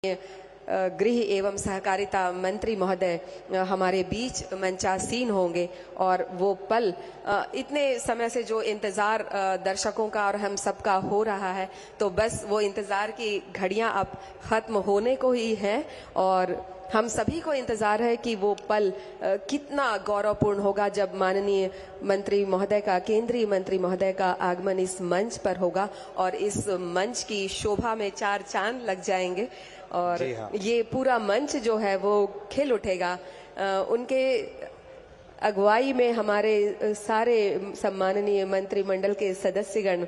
गृह एवं सहकारिता मंत्री महोदय हमारे बीच मंचासीन होंगे और वो पल इतने समय से जो इंतज़ार दर्शकों का और हम सबका हो रहा है, तो बस वो इंतज़ार की घड़ियां अब ख़त्म होने को ही हैं और हम सभी को इंतज़ार है कि वो पल कितना गौरवपूर्ण होगा जब माननीय मंत्री महोदय का, केंद्रीय मंत्री महोदय का आगमन इस मंच पर होगा और इस मंच की शोभा में चार चांद लग जाएंगे और ये पूरा मंच जो है वो खिल उठेगा। उनके अगुवाई में हमारे सारे सम्माननीय मंत्रिमंडल के सदस्यगण,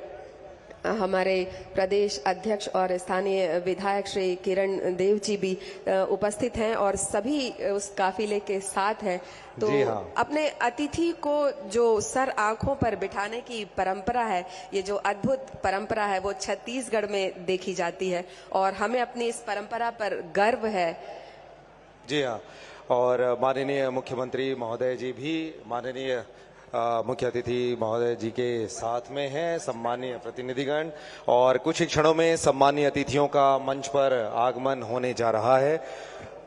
हमारे प्रदेश अध्यक्ष और स्थानीय विधायक श्री किरण देव जी भी उपस्थित हैं और सभी उस काफिले के साथ हैं। तो अपने अतिथि को जो सर आंखों पर बिठाने की परंपरा है, ये जो अद्भुत परंपरा है, वो छत्तीसगढ़ में देखी जाती है और हमें अपनी इस परंपरा पर गर्व है। जी हाँ, और माननीय मुख्यमंत्री महोदय जी भी माननीय मुख्य अतिथि महोदय जी के साथ में हैं, सम्मानीय प्रतिनिधिगण, और कुछ ही क्षणों में सम्मानीय अतिथियों का मंच पर आगमन होने जा रहा है।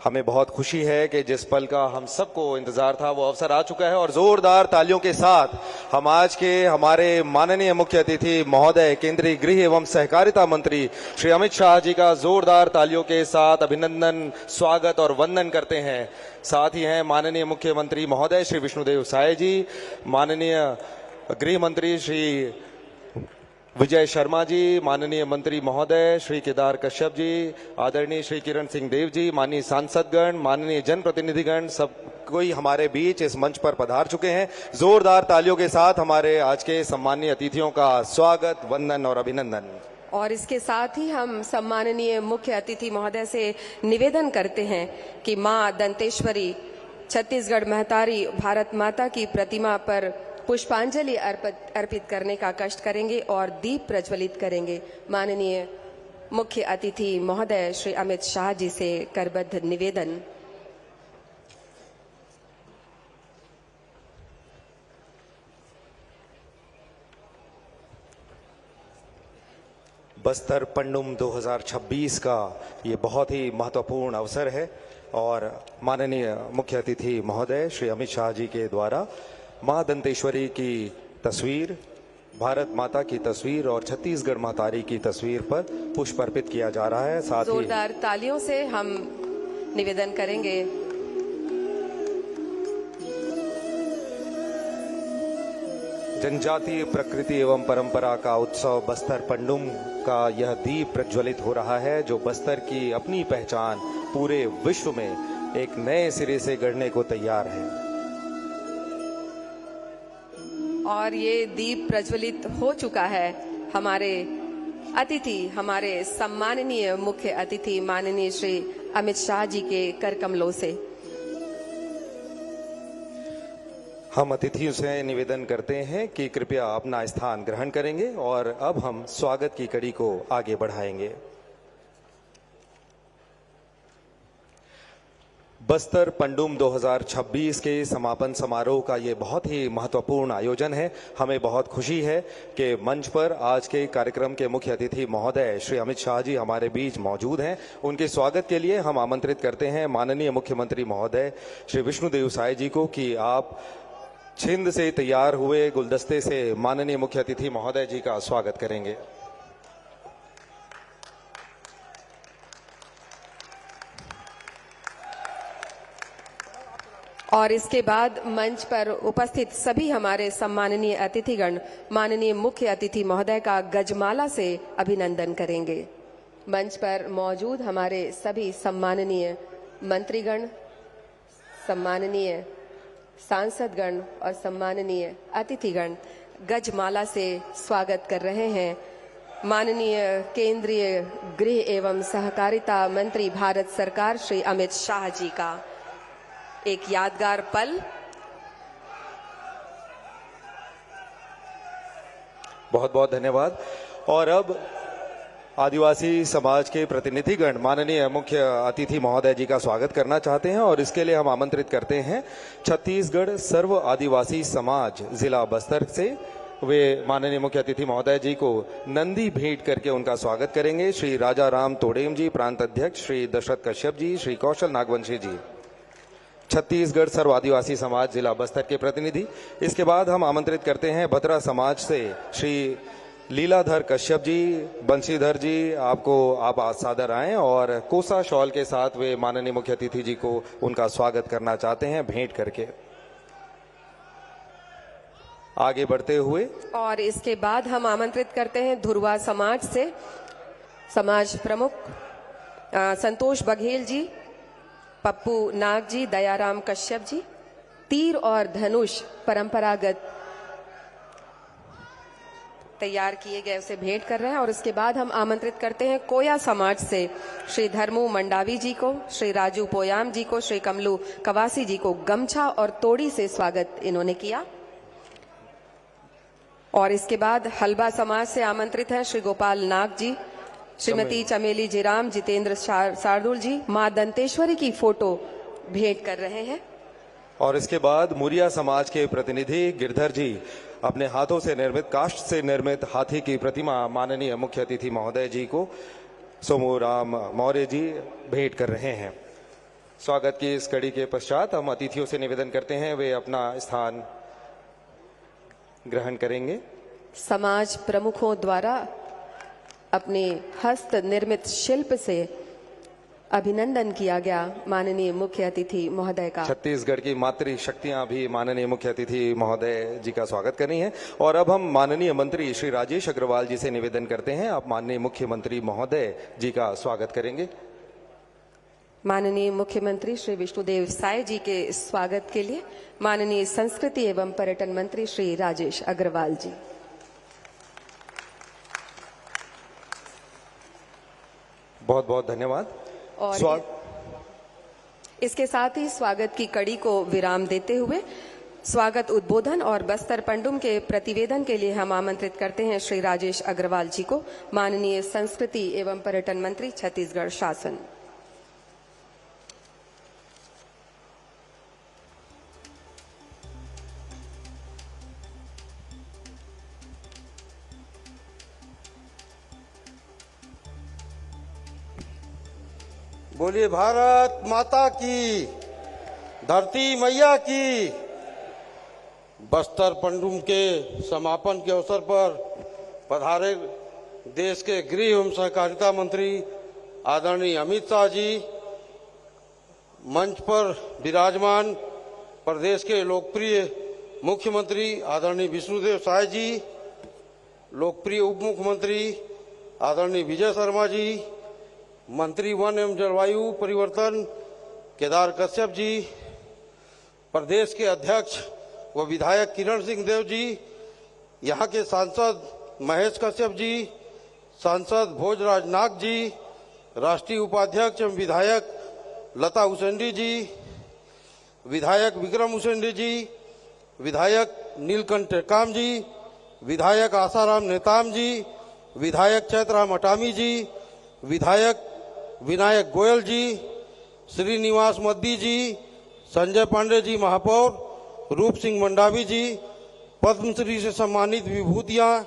हमें बहुत खुशी है कि जिस पल का हम सबको इंतजार था वो अवसर आ चुका है और जोरदार तालियों के साथ हम आज के हमारे माननीय मुख्य अतिथि महोदय केंद्रीय गृह एवं सहकारिता मंत्री श्री अमित शाह जी का जोरदार तालियों के साथ अभिनंदन, स्वागत और वंदन करते हैं। साथ ही हैं माननीय मुख्यमंत्री महोदय श्री विष्णुदेव साय जी, माननीय गृह मंत्री श्री विजय शर्मा जी, माननीय मंत्री महोदय श्री केदार कश्यप जी, आदरणीय श्री किरण सिंह देव जी, माननीय सांसदगण, माननीय जनप्रतिनिधिगण, सब कोई हमारे बीच इस मंच पर पधार चुके हैं। जोरदार तालियों के साथ हमारे आज के सम्मानीय अतिथियों का स्वागत, वंदन और अभिनंदन। और इसके साथ ही हम सम्माननीय मुख्य अतिथि महोदय से निवेदन करते हैं कि मां दंतेश्वरी छत्तीसगढ़ महतारी भारत माता की प्रतिमा पर पुष्पांजलि अर्पित करने का कष्ट करेंगे और दीप प्रज्वलित करेंगे। माननीय मुख्य अतिथि महोदय श्री अमित शाह जी से करबद्ध निवेदन। बस्तर पंडुम 2026 का ये बहुत ही महत्वपूर्ण अवसर है और माननीय मुख्य अतिथि महोदय श्री अमित शाह जी के द्वारा मां दंतेश्वरी की तस्वीर, भारत माता की तस्वीर और छत्तीसगढ़ महतारी की तस्वीर पर पुष्प अर्पित किया जा रहा है। साथ ही जोरदार तालियों से हम निवेदन करेंगे। जनजातीय प्रकृति एवं परंपरा का उत्सव बस्तर पंडुम का यह दीप प्रज्वलित हो रहा है, जो बस्तर की अपनी पहचान पूरे विश्व में एक नए सिरे से गढ़ने को तैयार है। और ये दीप प्रज्वलित हो चुका है। हमारे अतिथि, हमारे सम्माननीय मुख्य अतिथि माननीय श्री अमित शाह जी के कर कमलों से हम अतिथियों से निवेदन करते हैं कि कृपया अपना स्थान ग्रहण करेंगे और अब हम स्वागत की कड़ी को आगे बढ़ाएंगे। बस्तर पंडुम 2026 के समापन समारोह का ये बहुत ही महत्वपूर्ण आयोजन है। हमें बहुत खुशी है कि मंच पर आज के कार्यक्रम के मुख्य अतिथि महोदय श्री अमित शाह जी हमारे बीच मौजूद हैं। उनके स्वागत के लिए हम आमंत्रित करते हैं माननीय मुख्यमंत्री महोदय श्री विष्णुदेव साय जी को कि आप छिंद से तैयार हुए गुलदस्ते से माननीय मुख्य अतिथि महोदय जी का स्वागत करेंगे। और इसके बाद मंच पर उपस्थित सभी हमारे सम्माननीय अतिथिगण माननीय मुख्य अतिथि महोदय का गजमाला से अभिनंदन करेंगे। मंच पर मौजूद हमारे सभी सम्माननीय मंत्रीगण, सम्माननीय सांसदगण और सम्माननीय अतिथिगण गजमाला से स्वागत कर रहे हैं। माननीय केंद्रीय गृह एवं सहकारिता मंत्री भारत सरकार श्री अमित शाह जी का एक यादगार पल। बहुत बहुत धन्यवाद। और अब आदिवासी समाज के प्रतिनिधिगण माननीय मुख्य अतिथि महोदय जी का स्वागत करना चाहते हैं और इसके लिए हम आमंत्रित करते हैं छत्तीसगढ़ सर्व आदिवासी समाज जिला बस्तर से वे माननीय मुख्य अतिथि महोदय जी को नंदी भेंट करके उनका स्वागत करेंगे। श्री राजा राम तोडेम जी, प्रांत अध्यक्ष, श्री दशरथ कश्यप जी, श्री कौशल नागवंशी जी, छत्तीसगढ़ सर्व आदिवासी समाज जिला बस्तर के प्रतिनिधि। इसके बाद हम आमंत्रित करते हैं बतरा समाज से श्री लीलाधर कश्यप जी, बंशीधर जी, आप सादर आएं और कोसा शॉल के साथ वे माननीय मुख्य अतिथि जी को उनका स्वागत करना चाहते हैं भेंट करके। आगे बढ़ते हुए और इसके बाद हम आमंत्रित करते हैं धुरवा समाज से समाज प्रमुख संतोष बघेल जी, पप्पू नाग जी, दयाराम कश्यप जी, तीर और धनुष परंपरागत तैयार किए गए उसे भेंट कर रहे हैं। और इसके बाद हम आमंत्रित करते हैं कोया समाज से श्री धर्मू मंडावी जी को, श्री राजू पोयाम जी को, श्री कमलू कवासी जी को गमछा और तोड़ी से स्वागत इन्होंने किया। और इसके बाद हलबा समाज से आमंत्रित हैं श्री गोपाल नाग जी, श्रीमती चमेली जीराम, जितेंद्र शार्दुल जी मां दंतेश्वरी की फोटो भेंट कर रहे हैं। और इसके बाद मुरिया समाज के प्रतिनिधि गिरधर जी अपने हाथों से निर्मित, काष्ठ से निर्मित हाथी की प्रतिमा माननीय मुख्य अतिथि महोदय जी को सोमू राम मौर्य जी भेंट कर रहे हैं। स्वागत की इस कड़ी के पश्चात हम अतिथियों से निवेदन करते हैं वे अपना स्थान ग्रहण करेंगे। समाज प्रमुखों द्वारा अपने हस्त निर्मित शिल्प से अभिनंदन किया गया माननीय मुख्य अतिथि महोदय का। छत्तीसगढ़ की मातृ शक्तियां भी माननीय मुख्य अतिथि महोदय जी का स्वागत कर रही हैं। और अब हम माननीय मंत्री श्री राजेश अग्रवाल जी से निवेदन करते हैं, आप माननीय मुख्यमंत्री महोदय जी का स्वागत करेंगे। माननीय मुख्यमंत्री श्री विष्णुदेव साय जी के स्वागत के लिए माननीय संस्कृति एवं पर्यटन मंत्री श्री राजेश अग्रवाल जी। बहुत बहुत धन्यवाद। और इसके साथ ही स्वागत की कड़ी को विराम देते हुए स्वागत उद्बोधन और बस्तर पंडुम के प्रतिवेदन के लिए हम आमंत्रित करते हैं श्री राजेश अग्रवाल जी को, माननीय संस्कृति एवं पर्यटन मंत्री छत्तीसगढ़ शासन। बोलिए भारत माता की, धरती मैया की। बस्तर पंडुम के समापन के अवसर पर पधारे देश के गृह एवं सहकारिता मंत्री आदरणीय अमित शाह जी, मंच पर विराजमान प्रदेश के लोकप्रिय मुख्यमंत्री आदरणीय विष्णुदेव साय जी, लोकप्रिय उप मुख्यमंत्री आदरणीय विजय शर्मा जी, मंत्री वन एवं जलवायु परिवर्तन केदार कश्यप जी, प्रदेश के अध्यक्ष व विधायक किरण सिंह देव जी, यहाँ के सांसद महेश कश्यप जी, सांसद भोजराज नाग जी, राष्ट्रीय उपाध्यक्ष एवं विधायक लता उसेंडी जी, विधायक विक्रम उसेंडी जी, विधायक नीलकंठ टेकाम जी, विधायक आसाराम नेताम जी, विधायक चैतराम अटामी जी, विधायक विनायक गोयल जी, श्रीनिवास मद्दी जी, संजय पांडे जी महापौर, रूप सिंह मंडावी जी, पद्मश्री से सम्मानित विभूतियां,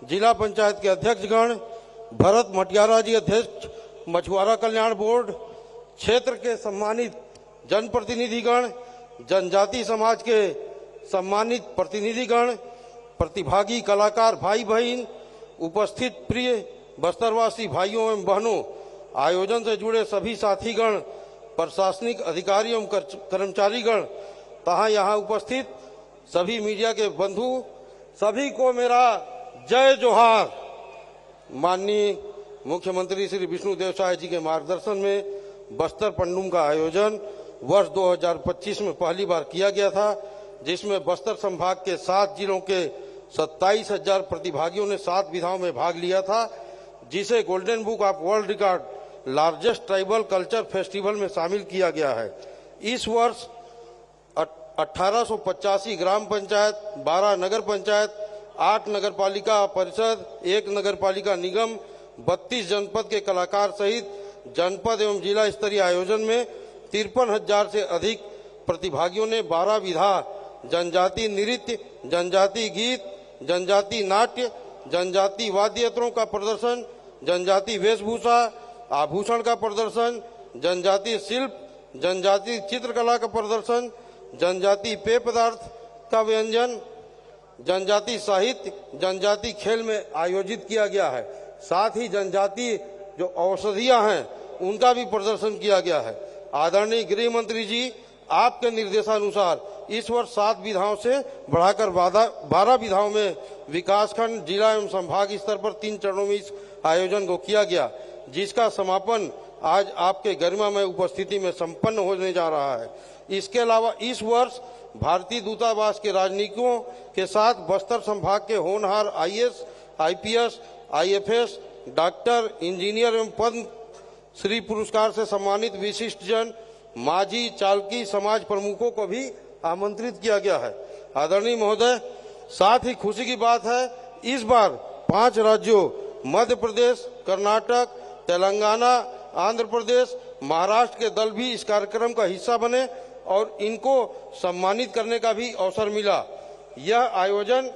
जिला पंचायत के अध्यक्षगण, भरत मटियारा जी अध्यक्ष मछुआरा कल्याण बोर्ड, क्षेत्र के सम्मानित जनप्रतिनिधिगण, जनजाति समाज के सम्मानित प्रतिनिधिगण, प्रतिभागी कलाकार भाई बहन, उपस्थित प्रिय बस्तरवासी भाइयों एवं बहनों, आयोजन से जुड़े सभी साथीगण, प्रशासनिक अधिकारी एवं कर्मचारीगण तथा यहाँ उपस्थित सभी मीडिया के बंधु, सभी को मेरा जय जोहार। माननीय मुख्यमंत्री श्री विष्णुदेव साय जी के मार्गदर्शन में बस्तर पंडुम का आयोजन वर्ष 2025 में पहली बार किया गया था, जिसमें बस्तर संभाग के 7 जिलों के 27,000 प्रतिभागियों ने 7 विधाओं में भाग लिया था, जिसे golden book of world record largest tribal culture festival में शामिल किया गया है। इस वर्ष 1885 ग्राम पंचायत, 12 नगर पंचायत, 8 नगर पालिका परिषद, 1 नगर पालिका निगम, 32 जनपद के कलाकार सहित जनपद एवं जिला स्तरीय आयोजन में 53,000 से अधिक प्रतिभागियों ने 12 विधा, जनजाति नृत्य, जनजाति गीत, जनजाति नाट्य, जनजाति वाद्य यंत्रों का प्रदर्शन, जनजाति वेशभूषा आभूषण का प्रदर्शन, जनजाति शिल्प, जनजाति चित्रकला का प्रदर्शन, जनजाति पेय पदार्थ का व्यंजन, जनजाति साहित्य, जनजाति खेल में आयोजित किया गया है। साथ ही जनजाति जो औषधियां हैं उनका भी प्रदर्शन किया गया है। आदरणीय गृह मंत्री जी, आपके निर्देशानुसार इस वर्ष 7 विधाओं से बढ़ाकर 12 विधाओं में विकासखंड, जिला एवं संभाग स्तर पर 3 चरणों में इस आयोजन को किया गया, जिसका समापन आज आपके गरिमामय उपस्थिति में संपन्न होने जा रहा है। इसके अलावा इस वर्ष भारतीय दूतावास के राजनयिकों के साथ बस्तर संभाग के होनहार IAS, IPS, IFS, doctor, engineer एवं पद्म श्री पुरस्कार से सम्मानित विशिष्ट जन, माझी, चालकी समाज प्रमुखों को भी आमंत्रित किया गया है। आदरणीय महोदय, साथ ही खुशी की बात है, इस बार 5 राज्यों मध्य प्रदेश, कर्नाटक, तेलंगाना, आंध्र प्रदेश, महाराष्ट्र के दल भी इस कार्यक्रम का हिस्सा बने और इनको सम्मानित करने का भी अवसर मिला। यह आयोजन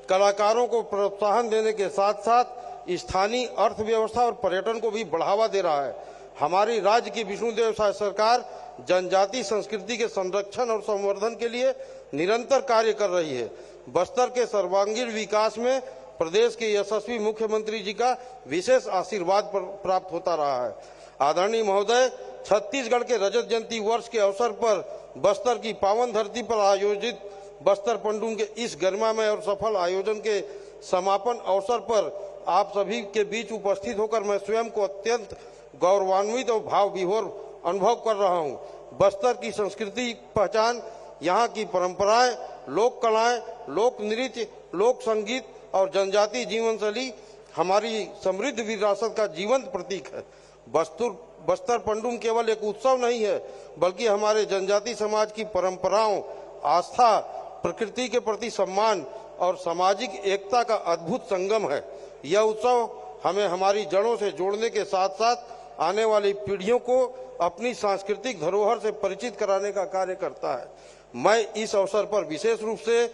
कलाकारों को प्रोत्साहन देने के साथ साथ स्थानीय अर्थव्यवस्था और पर्यटन को भी बढ़ावा दे रहा है। हमारी राज्य की विष्णुदेव साय सरकार जनजाति संस्कृति के संरक्षण और संवर्धन के लिए निरंतर कार्य कर रही है। बस्तर के सर्वांगीण विकास में प्रदेश के यशस्वी मुख्यमंत्री जी का विशेष आशीर्वाद प्राप्त होता रहा है। आदरणीय महोदय, छत्तीसगढ़ के रजत जयंती वर्ष के अवसर पर बस्तर की पावन धरती पर आयोजित बस्तर पंडुम के इस गरिमामय और सफल आयोजन के समापन अवसर पर आप सभी के बीच उपस्थित होकर मैं स्वयं को अत्यंत गौरवान्वित और भाव विभोर अनुभव कर रहा हूं। बस्तर की संस्कृति पहचान, यहाँ की परंपराएं, लोक कलाएं, लोक नृत्य, लोक संगीत और जनजातीय जीवन शैली हमारी समृद्ध विरासत का जीवंत प्रतीक है। बस्तर पंडुम केवल एक उत्सव नहीं है, बल्कि हमारे जनजाति समाज की परंपराओं, आस्था, प्रकृति के प्रति सम्मान और सामाजिक एकता का अद्भुत संगम है। यह उत्सव हमें हमारी जड़ों से जोड़ने के साथ साथ आने वाली पीढ़ियों को अपनी सांस्कृतिक धरोहर से परिचित कराने का कार्य करता है। मैं इस अवसर पर विशेष रूप से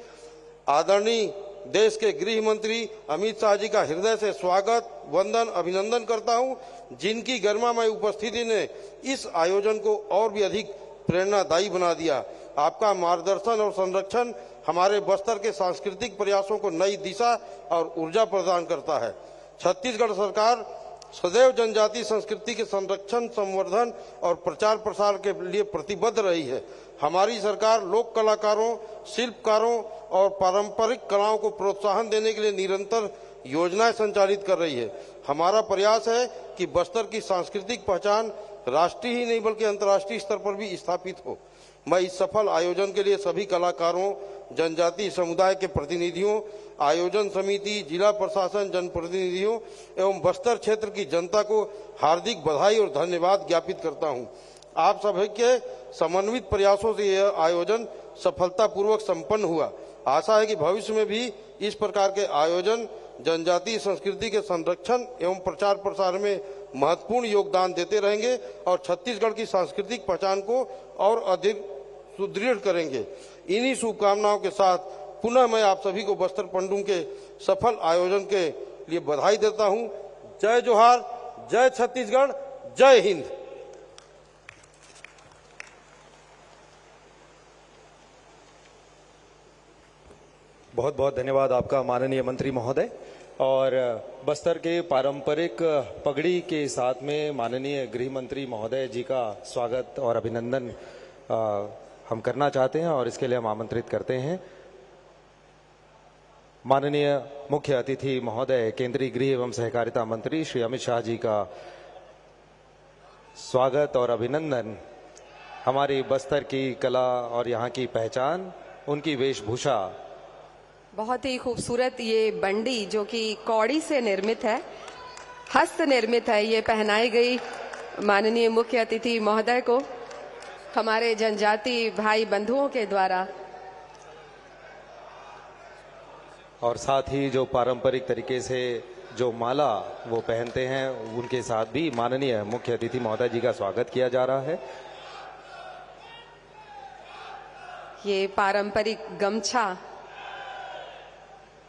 आदरणीय देश के गृह मंत्री अमित शाह जी का हृदय से स्वागत, वंदन, अभिनंदन करता हूं, जिनकी गरिमामय उपस्थिति ने इस आयोजन को और भी अधिक प्रेरणादायी बना दिया। आपका मार्गदर्शन और संरक्षण हमारे बस्तर के सांस्कृतिक प्रयासों को नई दिशा और ऊर्जा प्रदान करता है। छत्तीसगढ़ सरकार सदैव जनजाति संस्कृति के संरक्षण, संवर्धन और प्रचार प्रसार के लिए प्रतिबद्ध रही है। हमारी सरकार लोक कलाकारों, शिल्पकारों और पारंपरिक कलाओं को प्रोत्साहन देने के लिए निरंतर योजनाएं संचालित कर रही है। हमारा प्रयास है कि बस्तर की सांस्कृतिक पहचान राष्ट्रीय ही नहीं बल्कि अंतर्राष्ट्रीय स्तर पर भी स्थापित हो। मैं इस सफल आयोजन के लिए सभी कलाकारों, जनजाति समुदाय के प्रतिनिधियों, आयोजन समिति, जिला प्रशासन, जनप्रतिनिधियों एवं बस्तर क्षेत्र की जनता को हार्दिक बधाई और धन्यवाद ज्ञापित करता हूं। आप सभी के समन्वित प्रयासों से यह आयोजन सफलतापूर्वक संपन्न हुआ। आशा है कि भविष्य में भी इस प्रकार के आयोजन जनजातीय संस्कृति के संरक्षण एवं प्रचार प्रसार में महत्वपूर्ण योगदान देते रहेंगे और छत्तीसगढ़ की सांस्कृतिक पहचान को और अधिक सुदृढ़ करेंगे। इन्हीं शुभकामनाओं के साथ पुनः मैं आप सभी को बस्तर पंडुम के सफल आयोजन के लिए बधाई देता हूं। जय जोहार, जय छत्तीसगढ़, जय हिंद। बहुत बहुत धन्यवाद आपका माननीय मंत्री महोदय। और बस्तर के पारंपरिक पगड़ी के साथ में माननीय गृह मंत्री महोदय जी का स्वागत और अभिनंदन हम करना चाहते हैं और इसके लिए हम आमंत्रित करते हैं माननीय मुख्य अतिथि महोदय केंद्रीय गृह एवं सहकारिता मंत्री श्री अमित शाह जी का स्वागत और अभिनंदन। हमारी बस्तर की कला और यहाँ की पहचान, उनकी वेशभूषा, बहुत ही खूबसूरत ये बंडी जो कि कौड़ी से निर्मित है, हस्त निर्मित है, ये पहनाई गई माननीय मुख्य अतिथि महोदय को हमारे जनजाति भाई बंधुओं के द्वारा। और साथ ही जो पारंपरिक तरीके से जो माला वो पहनते हैं, उनके साथ भी माननीय मुख्य अतिथि महोदय जी का स्वागत किया जा रहा है। ये पारंपरिक गमछा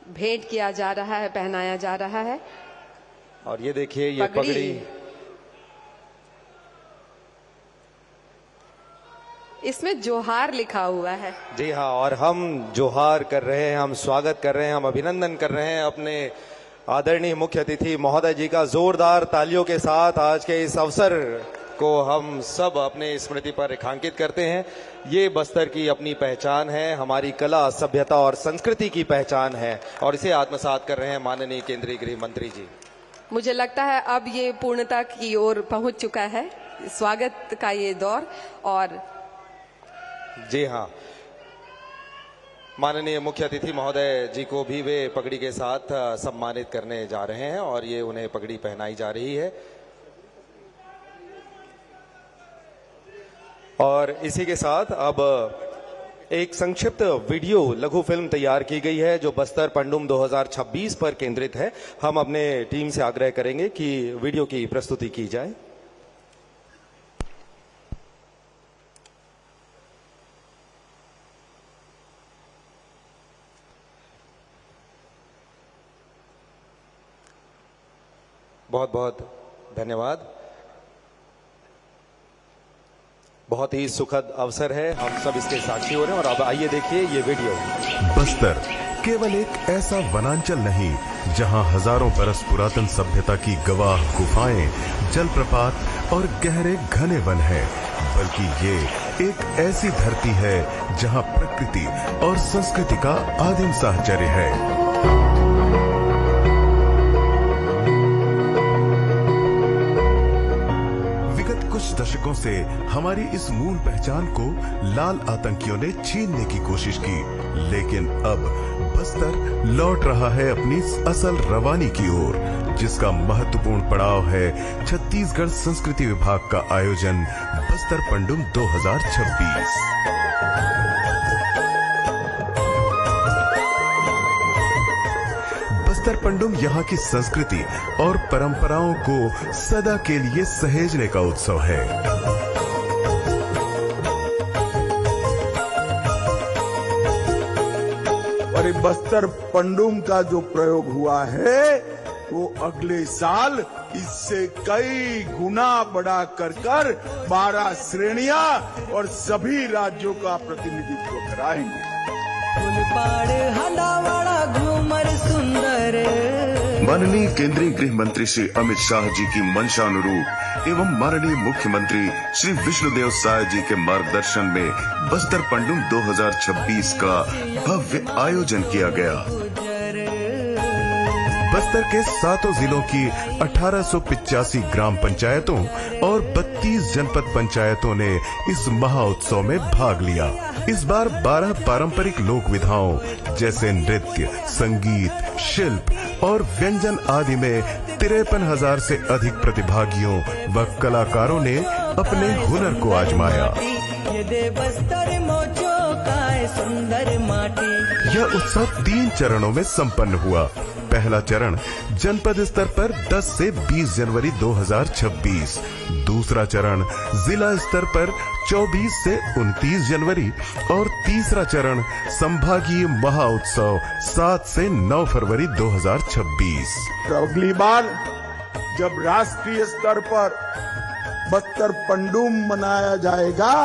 भेंट किया जा रहा है, पहनाया जा रहा है। और ये देखिए ये पगड़ी, इसमें जोहार लिखा हुआ है। जी हाँ, और हम जोहार कर रहे हैं, हम स्वागत कर रहे हैं, हम अभिनंदन कर रहे हैं अपने आदरणीय मुख्य अतिथि महोदय जी का। जोरदार तालियों के साथ आज के इस अवसर को हम सब अपने स्मृति पर रेखांकित करते हैं। ये बस्तर की अपनी पहचान है, हमारी कला, सभ्यता और संस्कृति की पहचान है, और इसे आत्मसात कर रहे हैं माननीय केंद्रीय गृह मंत्री जी। मुझे लगता है अब ये पूर्णता की ओर पहुंच चुका है, स्वागत का ये दौर। और जी हाँ, माननीय मुख्य अतिथि महोदय जी को भी वे पगड़ी के साथ सम्मानित करने जा रहे हैं, और ये उन्हें पगड़ी पहनाई जा रही है। और इसी के साथ अब एक संक्षिप्त वीडियो लघु फिल्म तैयार की गई है जो बस्तर पंडुम 2026 पर केंद्रित है। हम अपने टीम से आग्रह करेंगे कि वीडियो की प्रस्तुति की जाए। बहुत बहुत धन्यवाद। बहुत ही सुखद अवसर है, हम सब इसके साक्षी हो रहे हैं। और अब आइए देखिए ये वीडियो। बस्तर केवल एक ऐसा वनांचल नहीं जहां हजारों बरस पुरातन सभ्यता की गवाह गुफाएं, जलप्रपात और गहरे घने वन हैं, बल्कि ये एक ऐसी धरती है जहां प्रकृति और संस्कृति का आदिम साहचर्य है। कुछ दशकों से हमारी इस मूल पहचान को लाल आतंकियों ने छीनने की कोशिश की, लेकिन अब बस्तर लौट रहा है अपनी असल रवानी की ओर, जिसका महत्वपूर्ण पड़ाव है छत्तीसगढ़ संस्कृति विभाग का आयोजन बस्तर पंडुम 2026। बस्तर पंडुम यहाँ की संस्कृति और परंपराओं को सदा के लिए सहेजने का उत्सव है। और ये बस्तर पंडुम का जो प्रयोग हुआ है वो अगले साल इससे कई गुना बढ़ा कर 12 श्रेणियां और सभी राज्यों का प्रतिनिधित्व कराएंगे। माननीय केंद्रीय गृह मंत्री श्री अमित शाह जी की मंशानुरूप एवं माननीय मुख्यमंत्री श्री विष्णुदेव साय जी के मार्गदर्शन में बस्तर पंडुम 2026 का भव्य आयोजन किया गया। बस्तर के 7 जिलों की 1885 ग्राम पंचायतों और 32 जनपद पंचायतों ने इस महाउत्सव में भाग लिया। इस बार 12 पारंपरिक लोक विधाओं जैसे नृत्य, संगीत, शिल्प और व्यंजन आदि में 53,000 से अधिक प्रतिभागियों व कलाकारों ने अपने हुनर को आजमाया। यह उत्सव 3 चरणों में संपन्न हुआ। पहला चरण जनपद स्तर पर 10 से 20 जनवरी 2026, दूसरा चरण जिला स्तर पर 24 से 29 जनवरी और तीसरा चरण संभागीय महाउत्सव 7 से 9 फरवरी 2026। अगली बार जब राष्ट्रीय स्तर पर बस्तर पंडुम मनाया जाएगा,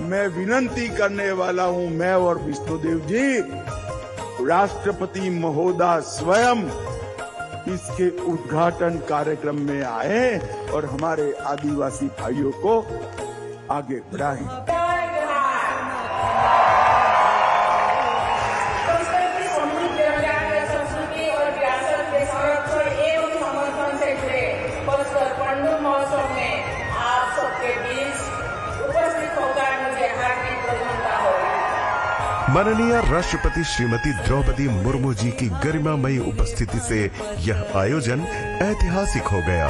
मैं विनंती करने वाला हूं, मैं और विष्णुदेव जी, राष्ट्रपति महोदय स्वयं इसके उद्घाटन कार्यक्रम में आए और हमारे आदिवासी भाइयों को आगे बढ़ाएं। संस्कृति और विरासत के संरक्षण एवं समर्थन से जुड़े बस्तर पंडुम महोत्सव में आप सबके बीच उपस्थित होकर मुझे हार्दिक प्रसन्नता हो। माननीय राष्ट्रपति श्रीमती द्रौपदी मुर्मू जी की गरिमामयी उपस्थिति से यह आयोजन ऐतिहासिक हो गया।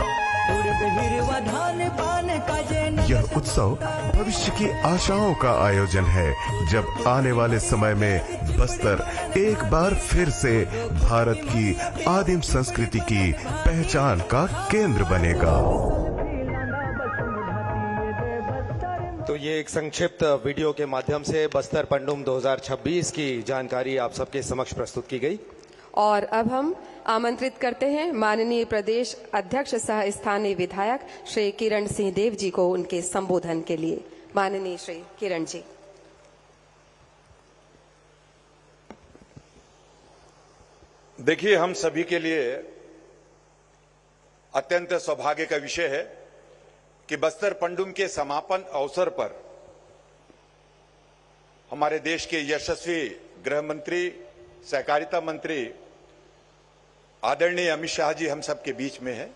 यह उत्सव भविष्य की आशाओं का आयोजन है, जब आने वाले समय में बस्तर एक बार फिर से भारत की आदिम संस्कृति की पहचान का केंद्र बनेगा। तो ये एक संक्षिप्त वीडियो के माध्यम से बस्तर पंडुम 2026 की जानकारी आप सबके समक्ष प्रस्तुत की गई। और अब हम आमंत्रित करते हैं माननीय प्रदेश अध्यक्ष सह स्थानीय विधायक श्री किरण सिंह देव जी को उनके संबोधन के लिए। माननीय श्री किरण जी। देखिए, हम सभी के लिए अत्यंत सौभाग्य का विषय है कि बस्तर पंडुम के समापन अवसर पर हमारे देश के यशस्वी गृह मंत्री, सहकारिता मंत्री आदरणीय अमित शाह जी हम सबके बीच में हैं।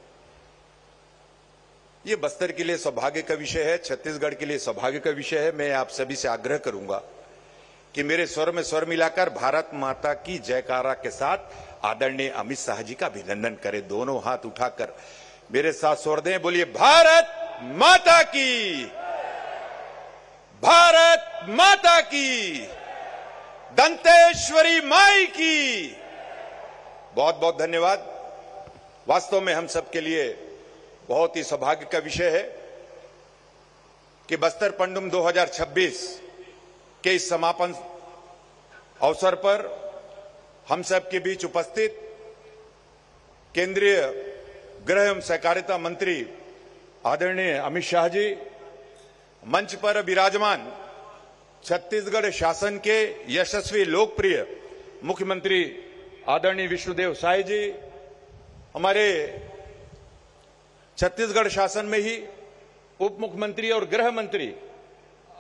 ये बस्तर के लिए सौभाग्य का विषय है, छत्तीसगढ़ के लिए सौभाग्य का विषय है। मैं आप सभी से आग्रह करूंगा कि मेरे स्वर में स्वर मिलाकर भारत माता की जयकारा के साथ आदरणीय अमित शाह जी का अभिनंदन करें। दोनों हाथ उठाकर मेरे साथ स्वर दें, बोलिए भारत माता की, भारत माता की, दंतेश्वरी माई की। बहुत बहुत धन्यवाद। वास्तव में हम सबके लिए बहुत ही सौभाग्य का विषय है कि बस्तर पंडुम 2026 के इस समापन अवसर पर हम सब के बीच उपस्थित केंद्रीय गृह एवं सहकारिता मंत्री आदरणीय अमित शाह जी, मंच पर विराजमान छत्तीसगढ़ शासन के यशस्वी लोकप्रिय मुख्यमंत्री आदरणीय विष्णुदेव साय जी, हमारे छत्तीसगढ़ शासन में ही उप मुख्यमंत्री और गृह मंत्री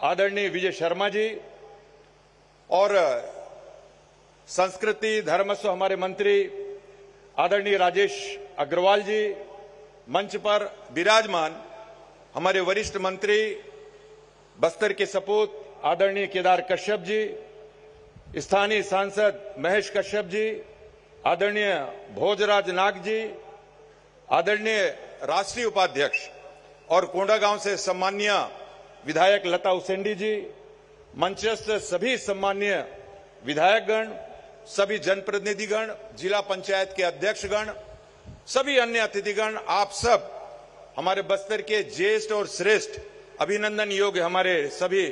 आदरणीय विजय शर्मा जी, और संस्कृति धर्मस्व हमारे मंत्री आदरणीय राजेश अग्रवाल जी, मंच पर विराजमान हमारे वरिष्ठ मंत्री बस्तर के सपूत आदरणीय केदार कश्यप जी, स्थानीय सांसद महेश कश्यप जी, आदरणीय भोजराज नाग जी, आदरणीय राष्ट्रीय उपाध्यक्ष और कोंडागांव से सम्माननीय विधायक लता उसेंडी जी, मंचस्थ सभी सम्माननीय विधायकगण, सभी जनप्रतिनिधिगण, जिला पंचायत के अध्यक्षगण, सभी अन्य अतिथिगण, आप सब हमारे बस्तर के ज्येष्ठ और श्रेष्ठ अभिनंदन योग्य हमारे सभी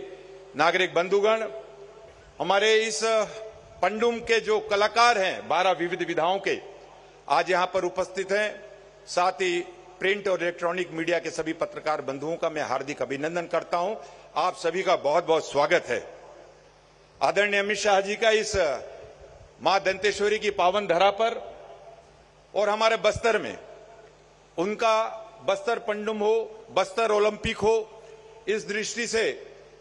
नागरिक बंधुगण, हमारे इस पंडुम के जो कलाकार हैं 12 विविध विधाओं के, आज यहां पर उपस्थित हैं। साथ ही प्रिंट और इलेक्ट्रॉनिक मीडिया के सभी पत्रकार बंधुओं का मैं हार्दिक अभिनंदन करता हूं। आप सभी का बहुत बहुत स्वागत है। आदरणीय अमित शाह जी का इस मां दंतेश्वरी की पावन धरा पर और हमारे बस्तर में उनका बस्तर पंडुम हो, बस्तर ओलंपिक हो, इस दृष्टि से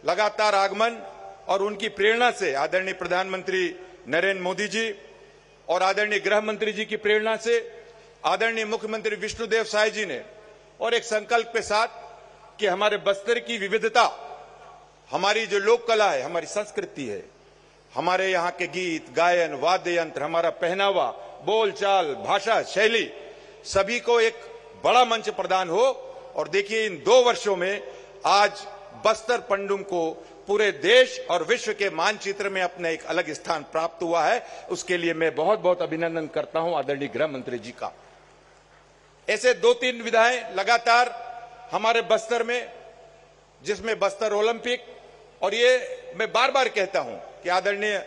लगातार आगमन और उनकी प्रेरणा से आदरणीय प्रधानमंत्री नरेंद्र मोदी जी और आदरणीय गृह मंत्री जी की प्रेरणा से आदरणीय मुख्यमंत्री विष्णुदेव साय जी ने और एक संकल्प के साथ कि हमारे बस्तर की विविधता, हमारी जो लोक कला है, हमारी संस्कृति है, हमारे यहाँ के गीत गायन वाद्य यंत्र, हमारा पहनावा, बोलचाल, भाषा शैली, सभी को एक बड़ा मंच प्रदान हो। और देखिए, इन 2 वर्षों में आज बस्तर पंडुम को पूरे देश और विश्व के मानचित्र में अपना एक अलग स्थान प्राप्त हुआ है। उसके लिए मैं बहुत बहुत अभिनंदन करता हूं आदरणीय गृह मंत्री जी का। ऐसे 2-3 विधाएं लगातार हमारे बस्तर में, जिसमें बस्तर ओलंपिक, और ये मैं बार बार कहता हूं कि आदरणीय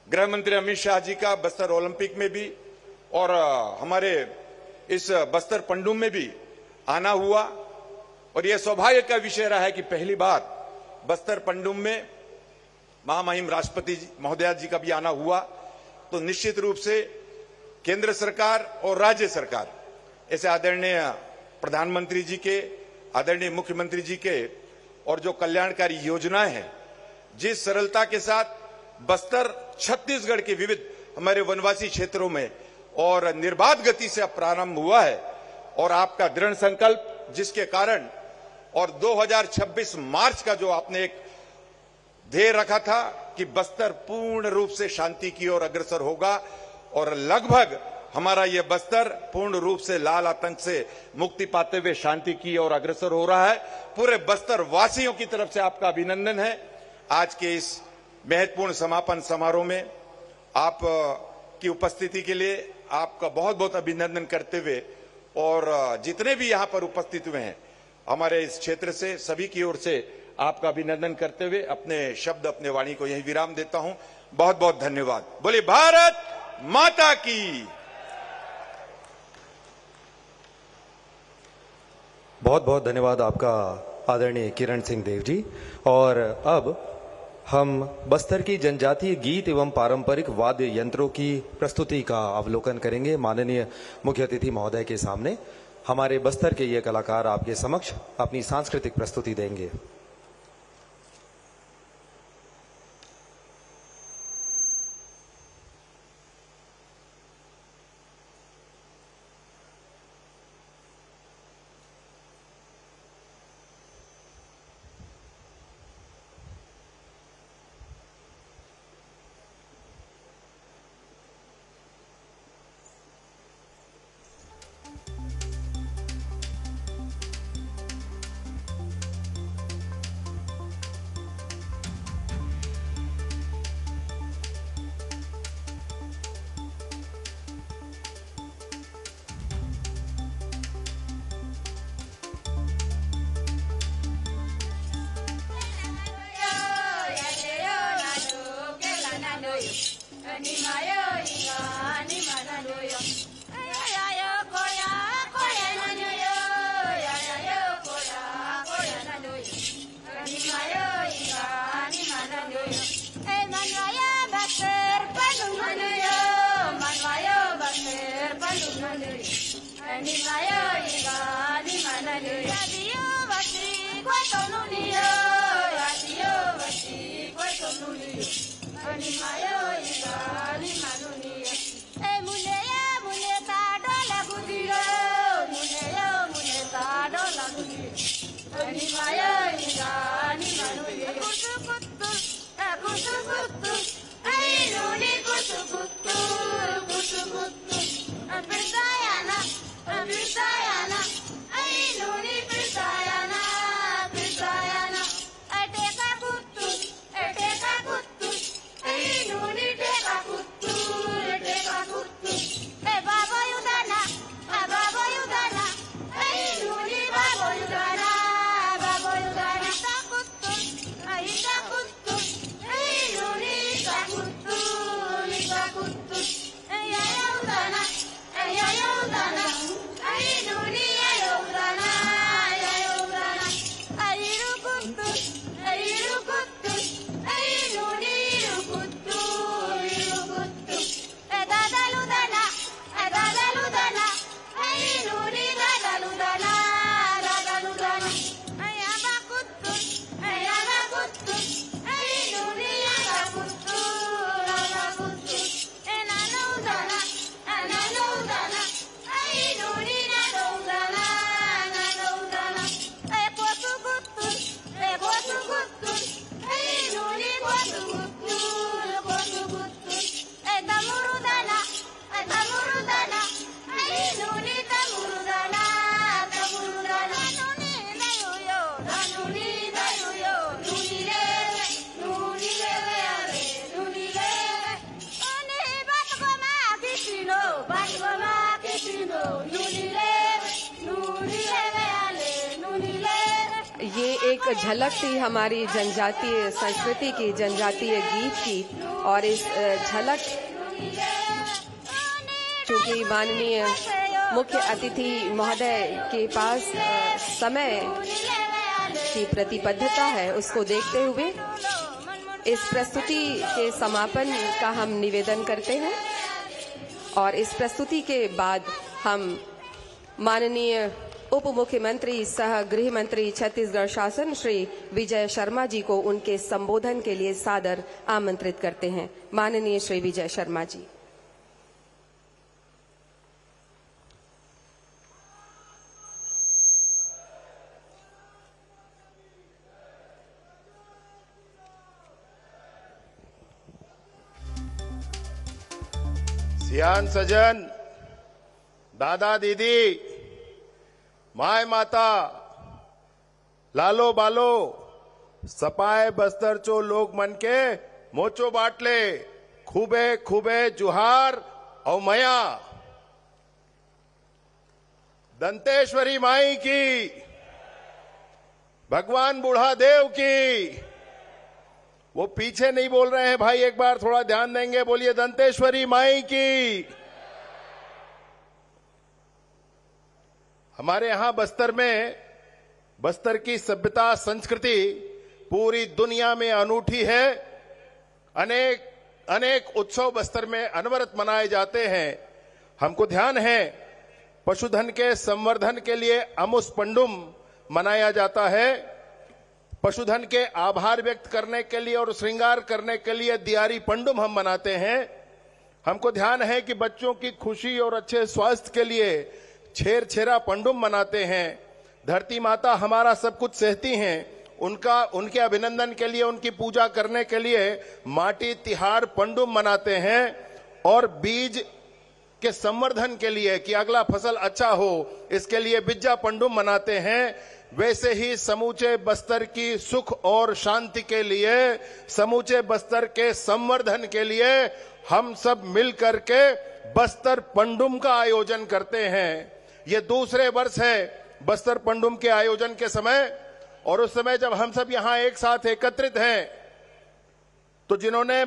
गृह मंत्री अमित शाह जी का बस्तर ओलंपिक में भी और हमारे इस बस्तर पंडुम में भी आना हुआ। और यह सौभाग्य का विषय रहा है कि पहली बार बस्तर पंडुम में महामहिम राष्ट्रपति महोदया जी का भी आना हुआ। तो निश्चित रूप से केंद्र सरकार और राज्य सरकार, ऐसे आदरणीय प्रधानमंत्री जी के, आदरणीय मुख्यमंत्री जी के, और जो कल्याणकारी योजनाएं हैं, जिस सरलता के साथ बस्तर छत्तीसगढ़ के विविध हमारे वनवासी क्षेत्रों में और निर्बाध गति से अब प्रारंभ हुआ है, और आपका दृढ़ संकल्प जिसके कारण, और 2026 मार्च का जो आपने एक ध्येय रखा था कि बस्तर पूर्ण रूप से शांति की ओर अग्रसर होगा, और लगभग हमारा यह बस्तर पूर्ण रूप से लाल आतंक से मुक्ति पाते हुए शांति की ओर अग्रसर हो रहा है। पूरे बस्तर वासियों की तरफ से आपका अभिनंदन है। आज के इस महत्वपूर्ण समापन समारोह में आप की उपस्थिति के लिए आपका बहुत बहुत अभिनंदन करते हुए, और जितने भी यहाँ पर उपस्थित हुए हैं हमारे इस क्षेत्र से, सभी की ओर से आपका अभिनंदन करते हुए अपने शब्द, अपने वाणी को यही विराम देता हूं। बहुत बहुत धन्यवाद। बोलिए भारत माता की। बहुत बहुत धन्यवाद आपका आदरणीय किरण सिंह देव जी। और अब हम बस्तर की जनजातीय गीत एवं पारंपरिक वाद्य यंत्रों की प्रस्तुति का अवलोकन करेंगे माननीय मुख्य अतिथि महोदय के सामने। हमारे बस्तर के ये कलाकार आपके समक्ष अपनी सांस्कृतिक प्रस्तुति देंगे। ये एक झलक थी हमारी जनजातीय संस्कृति की, जनजातीय गीत की। और इस झलक, चूंकि माननीय मुख्य अतिथि महोदय के पास समय की प्रतिबद्धता है, उसको देखते हुए इस प्रस्तुति के समापन का हम निवेदन करते हैं। और इस प्रस्तुति के बाद हम माननीय उप मुख्यमंत्री सह गृह मंत्री छत्तीसगढ़ शासन श्री विजय शर्मा जी को उनके संबोधन के लिए सादर आमंत्रित करते हैं। माननीय श्री विजय शर्मा जी। सियान सजन, दादा दीदी, माय माता, लालो बालो, सपाए बस्तर चो लोग मन के मोचो बाटले, खूबे खूबे जुहार और मया। दंतेश्वरी माई की, भगवान बूढ़ा देव की, वो पीछे नहीं बोल रहे हैं भाई, एक बार थोड़ा ध्यान देंगे, बोलिए दंतेश्वरी माई की। हमारे यहां बस्तर में, बस्तर की सभ्यता संस्कृति पूरी दुनिया में अनूठी है। अनेक उत्सव बस्तर में अनवरत मनाए जाते हैं। हमको ध्यान है पशुधन के संवर्धन के लिए अमुस पंडुम मनाया जाता है, पशुधन के आभार व्यक्त करने के लिए और श्रृंगार करने के लिए दियारी पंडुम हम मनाते हैं। हमको ध्यान है कि बच्चों की खुशी और अच्छे स्वास्थ्य के लिए छेरा पंडुम मनाते हैं। धरती माता हमारा सब कुछ सहती हैं, उनके अभिनंदन के लिए, उनकी पूजा करने के लिए माटी तिहार पंडुम मनाते हैं। और बीज के संवर्धन के लिए कि अगला फसल अच्छा हो, इसके लिए बिज्जा पंडुम मनाते हैं। वैसे ही समूचे बस्तर की सुख और शांति के लिए, समूचे बस्तर के संवर्धन के लिए हम सब मिलकर के बस्तर पंडुम का आयोजन करते हैं। ये दूसरे वर्ष है बस्तर पंडुम के आयोजन के समय, और उस समय जब हम सब यहां एक साथ एकत्रित हैं, तो जिन्होंने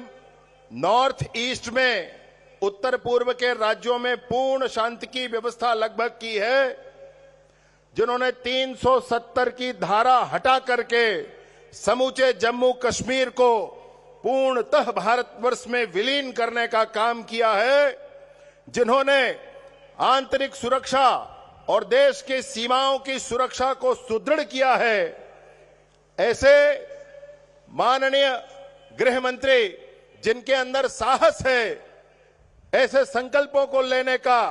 नॉर्थ ईस्ट में, उत्तर पूर्व के राज्यों में पूर्ण शांति की व्यवस्था लगभग की है, जिन्होंने 370 की धारा हटा करके समूचे जम्मू कश्मीर को पूर्णतः भारतवर्ष में विलीन करने का काम किया है, जिन्होंने आंतरिक सुरक्षा और देश की सीमाओं की सुरक्षा को सुदृढ़ किया है, ऐसे माननीय गृह मंत्री जिनके अंदर साहस है ऐसे संकल्पों को लेने का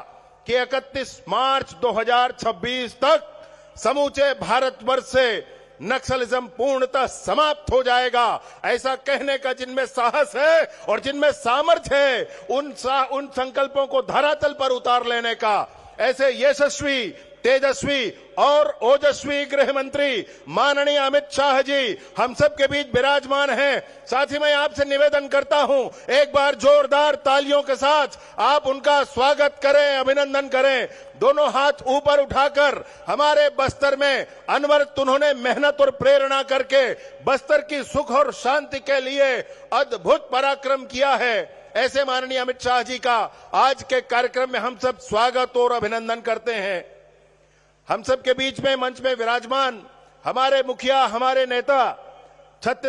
कि 31 मार्च 2026 तक समूचे भारतवर्ष से नक्सलिज्म पूर्णतः समाप्त हो जाएगा, ऐसा कहने का जिनमें साहस है और जिनमें सामर्थ्य है, उन संकल्पों को धरातल पर उतार लेने का ऐसे यशस्वी, तेजस्वी और ओजस्वी गृह मंत्री माननीय अमित शाह जी हम सब के बीच विराजमान हैं। साथ ही मैं आपसे निवेदन करता हूं, एक बार जोरदार तालियों के साथ आप उनका स्वागत करें, अभिनंदन करें। दोनों हाथ ऊपर उठाकर हमारे बस्तर में अनवरत उन्होंने मेहनत और प्रेरणा करके बस्तर की सुख और शांति के लिए अद्भुत पराक्रम किया है। ऐसे माननीय अमित शाह जी का आज के कार्यक्रम में हम सब स्वागत और अभिनंदन करते हैं। हम सब के बीच में मंच में विराजमान हमारे मुखिया, हमारे नेता, छत्तीसगढ़